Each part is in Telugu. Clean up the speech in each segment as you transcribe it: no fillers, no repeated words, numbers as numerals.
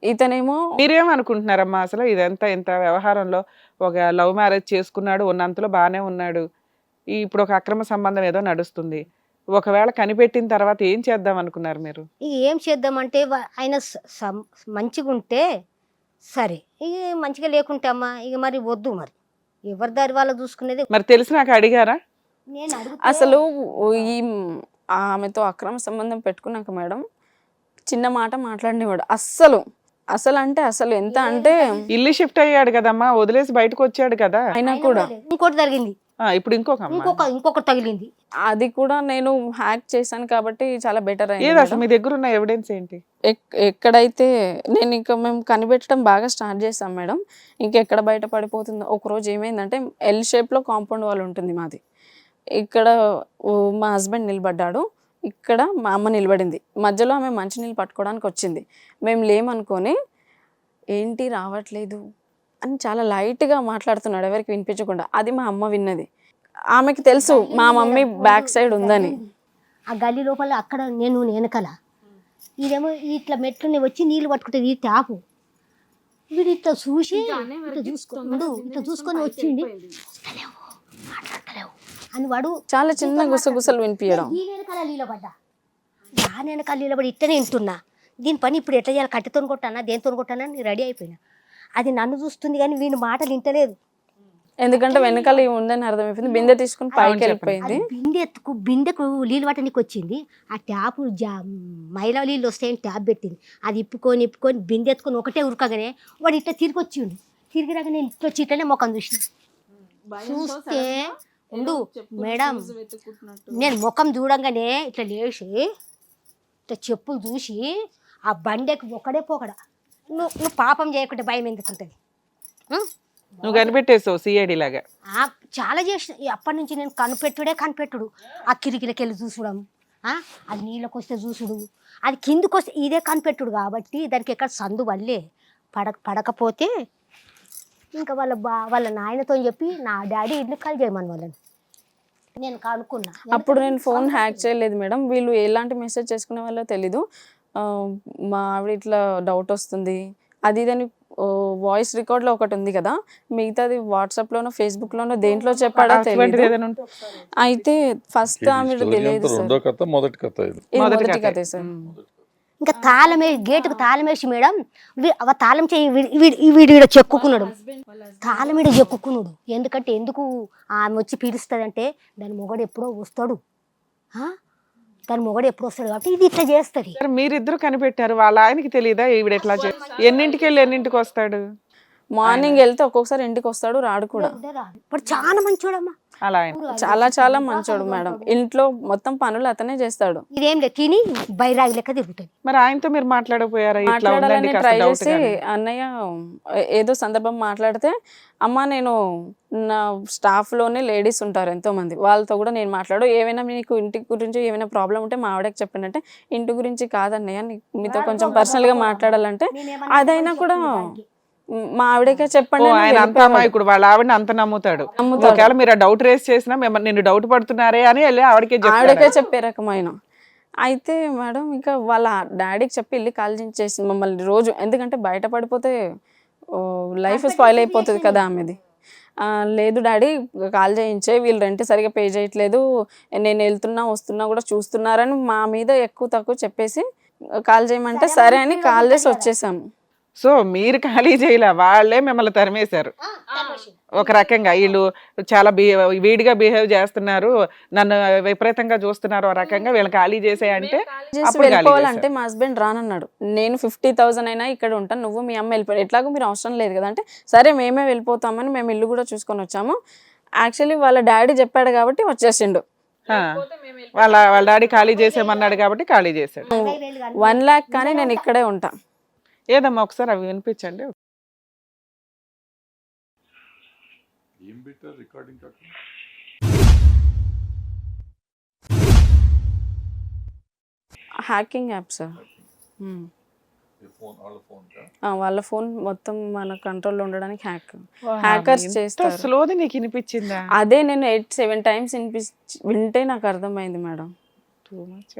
ఇతనేమో మీరేమనుకుంటున్నారమ్మా అసలు ఇదంతా ఇంత వ్యవహారంలో? ఒక లవ్ మ్యారేజ్ చేసుకున్నాడు, ఉన్నంతలో బానే ఉన్నాడు. ఇప్పుడు ఒక అక్రమ సంబంధం ఏదో నడుస్తుంది. ఒకవేళ కనిపెట్టిన తర్వాత ఏం చేద్దాం అనుకున్నారు మీరు? ఇక ఏం చేద్దామంటే ఆయన మంచిగా ఉంటే సరే, ఇక మంచిగా లేకుంటే అమ్మా ఇక మరి వద్దు, మరి ఎవరి దారి వాళ్ళు చూసుకునేది. మరి తెలిసి నాకు అడిగారా? నేను అడుగుతే అసలు ఈ ఆమెతో అక్రమ సంబంధం పెట్టుకున్నాక మేడం చిన్న మాట మాట్లాడినవాడు అస్సలు. అంటే అసలు ఎంత అంటే ఇల్లు షిఫ్ట్ అయ్యాడు కదమ్మా, వదిలేసి బయటకు వచ్చాడు కదా. అయినా కూడా ఇంకోటి జరిగింది, ఇప్పుడు ఇంకొకటి తగిలింది. అది కూడా నేను హ్యాక్ చేశాను కాబట్టి చాలా బెటర్ ఏది అయింది. అసలు మీ దగ్గర ఉన్న ఎవిడెన్స్ ఏంటి? ఎక్కడైతే నేను ఇంకా మేము కనిపెట్టడం బాగా స్టార్ట్ చేసాం మేడం. ఇంకెక్కడ బయట పడిపోతుందో. ఒకరోజు ఏమైందంటే ఎల్ షేప్లో కాంపౌండ్ వాల్ ఉంటుంది మాది. ఇక్కడ మా హస్బెండ్ నిలబడ్డాడు, ఇక్కడ మా అమ్మ నిలబడింది. మధ్యలో ఆమె మంచినీళ్ళు పట్టుకోవడానికి వచ్చింది. మేము లేమనుకొని ఏంటి రావట్లేదు అని చాలా లైట్గా మాట్లాడుతున్నాడు, ఎవరికి వినిపించకుండా. అది మా అమ్మ విన్నది. ఆమెకి తెలుసు మా మమ్మీ బ్యాక్ సైడ్ ఉందని. ఆ గల్లీ లోపల అక్కడ నేను వెనకాల, ఇదేమో ఇట్లా మెట్లుని వచ్చి నీళ్ళు పట్టుకుంటుంది, ఈ ట్యాపు. వీడు ఇట్లా చూసి ఇట్లా చూసుకొని వచ్చింది, మాట్లాడతలేవు అని వాడు చాలా చిన్న గుసగుసలు వినిపించడం. ఈ వెనకాల నీళ్ళబడ్డా, దాని వెనకాల నీళ్ళబడి ఇట్టనే వింటున్నా. దీని పని ఇప్పుడు ఎట్లా చేయాలి, కట్టెతో కొట్టానా దేనితో కొట్టానా అని రెడీ అయిపోయినా. అది నన్ను చూస్తుంది కానీ వీని మాటలు వింటలేదు. ఎందుకంటే వెనకాల ఉందని అర్థమైపోయింది. బిందె తీసుకుని పైకి వెళ్ళిపోయింది. బిందెకు నీళ్ళు పట్టడానికి వచ్చింది. ఆ ట్యాప్ మైలా నీళ్ళు వస్తాయని ట్యాప్ పెట్టింది. అది ఇప్పుకొని బిందె ఎత్తుకొని ఒకటే ఉరకగానే వాడు ఇట్లా తిరిగి వచ్చిండు. తిరిగి రాక నేను ఇట్లా వచ్చి ఇట్లనే ముఖం చూసిన. చూస్తే ఉండు మేడం, నేను ముఖం చూడంగానే ఇట్లా లేచి ఇట్లా చెప్పులు చూసి ఆ బండెకి ఒకడే పోకడా, నువ్వు పాపం చేయకుంటే భయం ఎందుకుంటుంది. నువ్వు కనిపెట్టేసావు సిఐడి లాగా. చాలా చేసిన. అప్పటి నుంచి నేను కనిపెట్టుడు. ఆ కిరికిలకి వెళ్ళి చూసడం, అది నీళ్ళకి వస్తే చూసుడు, అది కిందికి వస్తే ఇదే కనిపెట్టుడు. కాబట్టి దానికి ఎక్కడ సందు వల్లే పడకపోతే ఇంకా వాళ్ళ నాయనతో చెప్పి నా డాడీ ఇల్లు కాల్ చేయమని వాళ్ళని నేను కనుక్కున్నా. అప్పుడు నేను ఫోన్ హ్యాక్ చేయలేదు మేడం. వీళ్ళు ఎలాంటి మెసేజ్ చేసుకునే వాళ్ళో తెలీదు. మా ఆవిడ ఇట్లా డౌట్ వస్తుంది అది ఇదని వాయిస్ రికార్డ్లో ఒకటి ఉంది కదా, మిగతాది వాట్సాప్లోనో ఫేస్బుక్లోనో దేంట్లో చెప్పాడో తెలియదు. అయితే ఫస్ట్ ఆమె తెలియదు సార్, మొదటి కథ సార్. ఇంకా తాళం గేటుకు తాళం వేసి మేడం తాళం చేయి వీడు చెక్కుకున్నాడు, తాళం వీడు చెక్కుకున్నాడు. ఎందుకు ఆమె వచ్చి పిలుస్తుందంటే దాని మొగడు ఎప్పుడో వస్తాడు, దాని మొగడు ఎప్పుడు వస్తాడు కాబట్టి ఇది ఇట్లా చేస్తుంది. మీరిద్దరు కనిపెట్టారు, వాళ్ళ ఆయనకి తెలియదా ఈవిడ ఎట్లా ఎన్నింటికి వెళ్ళి ఎన్నింటికి వస్తాడు? మార్నింగ్ వెళ్తే ఒక్కొక్కసారి ఇంటికి వస్తాడు, రాడు కూడా. ఇప్పుడు చాలా మంచోడమ్మా, చాలా మంచోడు మేడం. ఇంట్లో మొత్తం పనులు అతనే చేస్తాడు. ఇదేం లేదు తిని బైరాగి లెక్క తిరుగుతుంది. మరి ఆయనతో మీరు మాట్లాడకపోయారా? మాట్లాడాలని ట్రై చేసి అన్నయ్య ఏదో సందర్భం మాట్లాడితే, అమ్మ నేను నా స్టాఫ్లోనే లేడీస్ ఉంటారు ఎంతోమంది, వాళ్ళతో కూడా నేను మాట్లాడు, ఏమైనా మీకు ఇంటి గురించి ఏమైనా ప్రాబ్లం ఉంటే మా ఆవిడకి చెప్పండి. ఇంటి గురించి కాదన్నయ్య, మీతో కొంచెం పర్సనల్గా మాట్లాడాలంటే అదైనా కూడా మా ఆవిడకే చెప్పండి. ఆయన అంత అమాయకుడు, వాళ్ళ ఆవిడని అంత నమ్ముతాడు. ఒకవేళ మీరు డౌట్ రేస్ చేసినా నిన్ను డౌట్ పడుతున్నారే అని వెళ్ళి ఆవిడకే చెప్పే రకమైన. అయితే మేడం ఇంకా వాళ్ళ డాడీకి చెప్పి ఇల్లు కాల్ చేసి మమ్మల్ని రోజు, ఎందుకంటే బయట పడిపోతే లైఫ్ స్పాయిల్ అయిపోతుంది కదా ఆమెది. లేదు డాడీ కాల్ చేయించే, వీళ్ళు రెంట్ సరిగా పే చేయట్లేదు, నేను వెళ్తున్నా వస్తున్నా కూడా చూస్తున్నారని మా మీద ఎక్కువ తక్కువ చెప్పేసి కాల్ చేయమంటే సరే అని కాల్ చేసి వచ్చేసాము. సో మీరు ఖాళీ చేయలే, వాళ్ళే మిమ్మల్ని తరిమేశారు ఒక రకంగా. వీళ్ళు చాలా వీడిగా బిహేవ్ చేస్తున్నారు, నన్ను విపరీతంగా చూస్తున్నారు, ఆ రకంగా వీళ్ళు ఖాళీ చేసేయంటే వెళ్ళిపోవాలంటే మా హస్బెండ్ రానన్నాడు. నేను 50,000 అయినా ఇక్కడ ఉంటాను, నువ్వు మీ అమ్మ వెళ్ళిపోయాడు, ఎట్లాగో మీరు అవసరం లేదు కదా అంటే సరే మేమే వెళ్ళిపోతామని మేము ఇల్లు కూడా చూసుకొని వచ్చాము. యాక్చువల్లీ వాళ్ళ డాడీ చెప్పాడు కాబట్టి వచ్చేసిండు. వాళ్ళ డాడీ ఖాళీ చేసేమన్నాడు కాబట్టి ఖాళీ చేశాడు. 1 lakh కానీ నేను ఇక్కడే ఉంటా. ఏదమ్మా ఒకసారి అవి వినిపించండి. Hacking app sir. వాళ్ళ ఫోన్ మొత్తం మన కంట్రోల్లో ఉండడానికి హ్యాకర్స్ చేస్తారు. స్లోది నీకు వినిపించిందా? అదే నేను 8-7 times వింటే నాకు అర్థమైంది మేడం.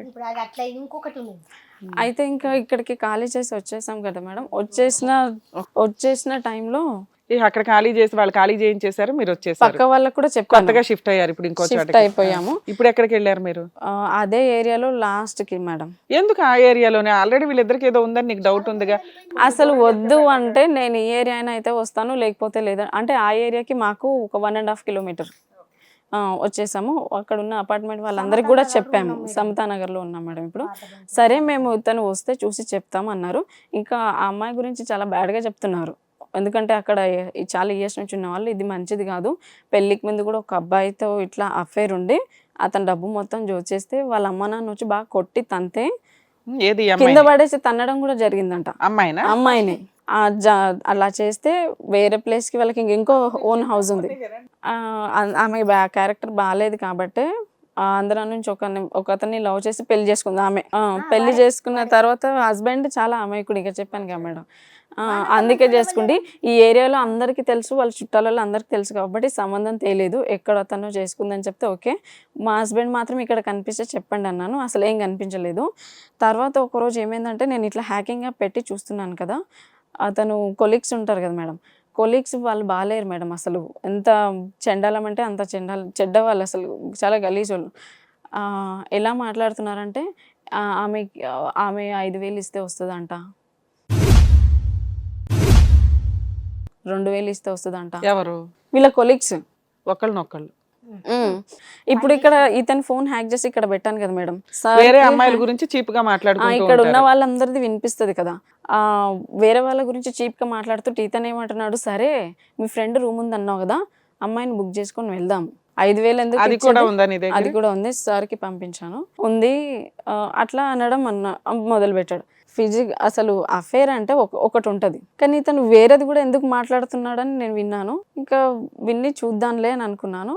ఇప్పుడు అది అట్లా ఇంకొకటి ఉంది, అయితే ఇంకా ఇక్కడికి ఖాళీ చేసి వచ్చేసాం కదా మేడం. వచ్చేసిన టైంలో అక్కడ ఖాళీ చేసి వాళ్ళు ఖాళీ చేయించేసారు, మీరు వచ్చేసారు. పక్క వాళ్ళకు కూడా చెప్పాను, కొత్తగా షిఫ్ట్ అయ్యారు ఇప్పుడు ఇంకో షిఫ్ట్ చోటకి. అయిపోయాము. ఇప్పుడు ఎక్కడికి వెళ్ళారు మీరు? అదే ఏరియాలో లాస్ట్ కి మేడం. ఎందుకు ఆ ఏరియాలోనే? ఆల్రెడీ వీళ్ళిద్దరికి ఏదో ఉందని నీకు డౌట్ ఉందిగా. అసలు వద్దు అంటే నేను ఈ ఏరియా అయినా అయితే వస్తాను, లేకపోతే లేదా అంటే ఆ ఏరియాకి మాకు ఒక 1.5 కిలోమీటర్ వచ్చేసాము. అక్కడ ఉన్న అపార్ట్మెంట్ వాళ్ళందరికీ కూడా చెప్పాము. సమతానగర్లో ఉన్నాం మేడం ఇప్పుడు. సరే మేము ఇతను వస్తే చూసి చెప్తాం అన్నారు. ఇంకా ఆ అమ్మాయి గురించి చాలా బ్యాడ్గా చెప్తున్నారు. ఎందుకంటే అక్కడ చాలా ఇయర్స్ నుంచి ఉన్న వాళ్ళు ఇది మంచిది కాదు, పెళ్ళికి ముందు కూడా ఒక అబ్బాయితో ఇట్లా అఫేర్ ఉండి అతను డబ్బు మొత్తం జోచేస్తే వాళ్ళ అమ్మ నాన్న వచ్చి బాగా కొట్టి తంతే ఏది కింద పడేసి తన్నడం కూడా జరిగిందంట అమ్మాయిని. అలా చేస్తే వేరే ప్లేస్కి వాళ్ళకి ఇంకో ఓన్ హౌస్ ఉంది. ఆమె క్యారెక్టర్ బాగాలేదు కాబట్టి ఆంధ్ర నుంచి ఒకతన్ని లవ్ చేసి పెళ్లి చేసుకుంది ఆమె. పెళ్లి చేసుకున్న తర్వాత హస్బెండ్ చాలా అమాయకుడు, ఇక చెప్పాను కదా మేడం. అందుకే చేసుకుండి ఈ ఏరియాలో అందరికీ తెలుసు, వాళ్ళ చుట్టాలలో అందరికీ తెలుసు కాబట్టి సంబంధం తేలేదు, ఎక్కడ అతను చేసుకుందని చెప్తే ఓకే, మా హస్బెండ్ మాత్రం ఇక్కడ కనిపిస్తే చెప్పండి అన్నాను. అసలు ఏం కనిపించలేదు. తర్వాత ఒకరోజు ఏమైందంటే నేను ఇట్లా హ్యాకింగ్గా పెట్టి చూస్తున్నాను కదా, అతను కొలీగ్స్ ఉంటారు కదా మేడం, కొలీగ్స్ వాళ్ళు బాగాలేరు మేడం. అసలు ఎంత చెండాలం అంటే అంత చెడ్డ వాళ్ళు, అసలు చాలా గలీజ్ వాళ్ళు. ఎలా మాట్లాడుతున్నారంటే ఆమె 5,000 ఇస్తే వస్తుందంట, 2,000 ఇస్తే వస్తుందంట. ఎవరు? వీళ్ళ కొలీగ్స్ ఒకళ్ళనొకళ్ళు. ఇప్పుడు ఇక్కడ ఇతను ఫోన్ హ్యాక్ చేసి ఇక్కడ పెట్టాను కదా మేడం, వేరే అమ్మాయిల గురించి చీప్ గా మాట్లాడుకుంటూ ఇక్కడ ఉన్న వాళ్ళందరిది వినిపిస్తుంది కదా. వేరే వాళ్ళ గురించి చీప్ గా మాట్లాడుతూ ఇతను ఏమంటున్నాడు, సరే మీ ఫ్రెండ్ రూమ్ ఉంది అన్నావు కదా, అమ్మాయిని బుక్ చేసుకొని వెళ్దాం, 5,000 ఎందుకు? అది కూడా ఉందని అది కూడా ఉంది, సార్కి పంపించాను, ఉంది అట్లా అనడం మొదలు పెట్టాడు. అసలు అఫేర్ అంటే ఒకటి ఉంటుంది, కానీ ఇతను వేరేది కూడా ఎందుకు మాట్లాడుతున్నాడని నేను విన్నాను. ఇంకా విన్ని చూద్దాంలే అని అనుకున్నాను.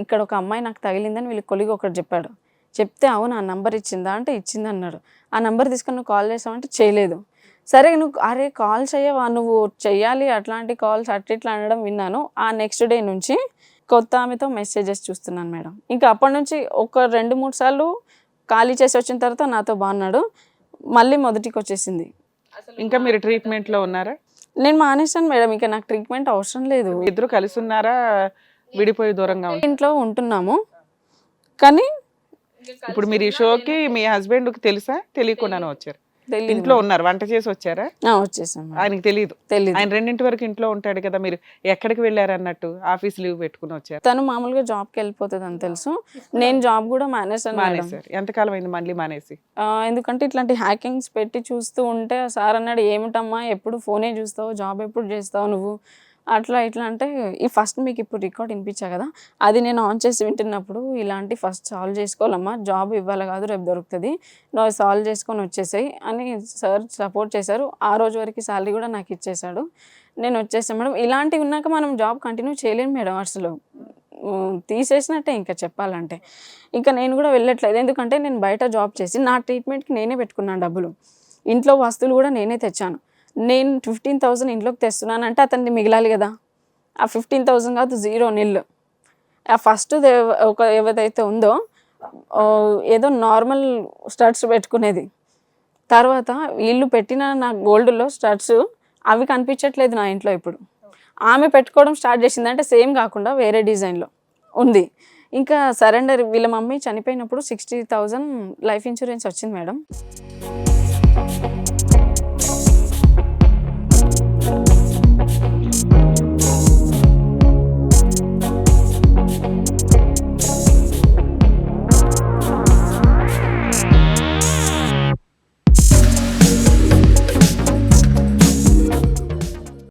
ఇక్కడ ఒక అమ్మాయి నాకు తగిలిందని వీళ్ళ కొలిగి ఒకటి చెప్పాడు. చెప్తే అవును ఆ నంబర్ ఇచ్చిందా అంటే ఇచ్చింది అన్నాడు. ఆ నంబర్ తీసుకొని నువ్వు కాల్ చేసావంటే చేయలేదు. సరే నువ్వు అరే కాల్ చేయవా, నువ్వు చెయ్యాలి అట్లాంటి కాల్స్ ఇట్లా అనడం విన్నాను. ఆ నెక్స్ట్ డే నుంచి కొత్త ఆమెతో మెసేజెస్ చూస్తున్నాను మేడం. ఇంకా అప్పటి నుంచి ఒక 2-3 సార్లు ఖాళీ చేసి వచ్చిన తర్వాత నాతో బాగున్నాడు, మళ్ళీ మొదటికి వచ్చేసింది. ఇంకా మీరు ట్రీట్మెంట్ లో ఉన్నారా? నేను మానేశాను మేడం, ఇంకా నాకు ట్రీట్మెంట్ అవసరం లేదు. ఇద్దరు కలిసి ఉన్నారా, విడిపోయి దూరంగా? ఇంట్లో ఉంటున్నాము, కానీ ఇప్పుడు మీరు ఈ షోకి మీ హస్బెండ్ కి తెలుసా, తెలియకుండానే వచ్చారు? ఇంట్లో ఉన్నారు, వంట చేసి వచ్చారా? వచ్చేసాం. ఆయనకి తెలియదు? ఆయన 2 వరకు ఇంట్లో ఉంటాడు కదా, మీరు ఎక్కడికి వెళ్ళారు అన్నట్టు ఆఫీస్ లీవ్ పెట్టుకుని వచ్చారు? తను మామూలుగా జాబ్కి వెళ్ళిపోతుంది అని తెలుసు, నేను జాబ్ కూడా మానేసాను. ఎంతకాలం అయింది మళ్ళీ మానేసి? ఎందుకంటే ఇట్లాంటి హ్యాకింగ్స్ పెట్టి చూస్తూ ఉంటే సార్ అన్నాడు, ఏమిటమ్మా ఎప్పుడు ఫోనే చూస్తావు, జాబ్ ఎప్పుడు చేస్తావు నువ్వు, అట్లా ఇట్లా అంటే ఈ ఫస్ట్ మీకు ఇప్పుడు రికార్డ్ వినిపించా కదా, అది నేను ఆన్ చేసి వింటున్నప్పుడు ఇలాంటి ఫస్ట్ సాల్వ్ చేసుకోవాలమ్మా, జాబ్ ఇవ్వాలి కాదు రేపు దొరుకుతుంది, నువ్వు సాల్వ్ చేసుకొని వచ్చేసాయి అని సార్ సపోర్ట్ చేశారు. ఆ రోజు వరకు శాలరీ కూడా నాకు ఇచ్చేశాడు, నేను వచ్చేసాను మేడం. ఇలాంటివి ఉన్నాక మనం జాబ్ కంటిన్యూ చేయలేము మేడం, అసలు తీసేసినట్టే ఇంకా చెప్పాలంటే. ఇంకా నేను కూడా వెళ్ళట్లేదు, ఎందుకంటే నేను బయట జాబ్ చేసి నా ట్రీట్మెంట్కి నేనే పెట్టుకున్నాను డబ్బులు, ఇంట్లో వస్తువులు కూడా నేనే తెచ్చాను. నేను 15,000 ఇంట్లోకి తెస్తున్నాను అంటే అతన్ని మిగిలాలి కదా, ఆ 15,000 కాదు 0 నిల్. ఆ ఫస్ట్ ఏదైతే ఉందో ఏదో నార్మల్ స్టడ్స్ పెట్టుకునేది, తర్వాత వీళ్ళు పెట్టిన నా గోల్డ్లో స్టడ్స్ అవి కనిపించట్లేదు నా ఇంట్లో. ఇప్పుడు ఆమె పెట్టుకోవడం స్టార్ట్ చేసింది, అంటే సేమ్ కాకుండా వేరే డిజైన్లో ఉంది. ఇంకా సరెండర్ వీళ్ళ మమ్మీ చనిపోయినప్పుడు 60,000 లైఫ్ ఇన్సూరెన్స్ వచ్చింది మేడం.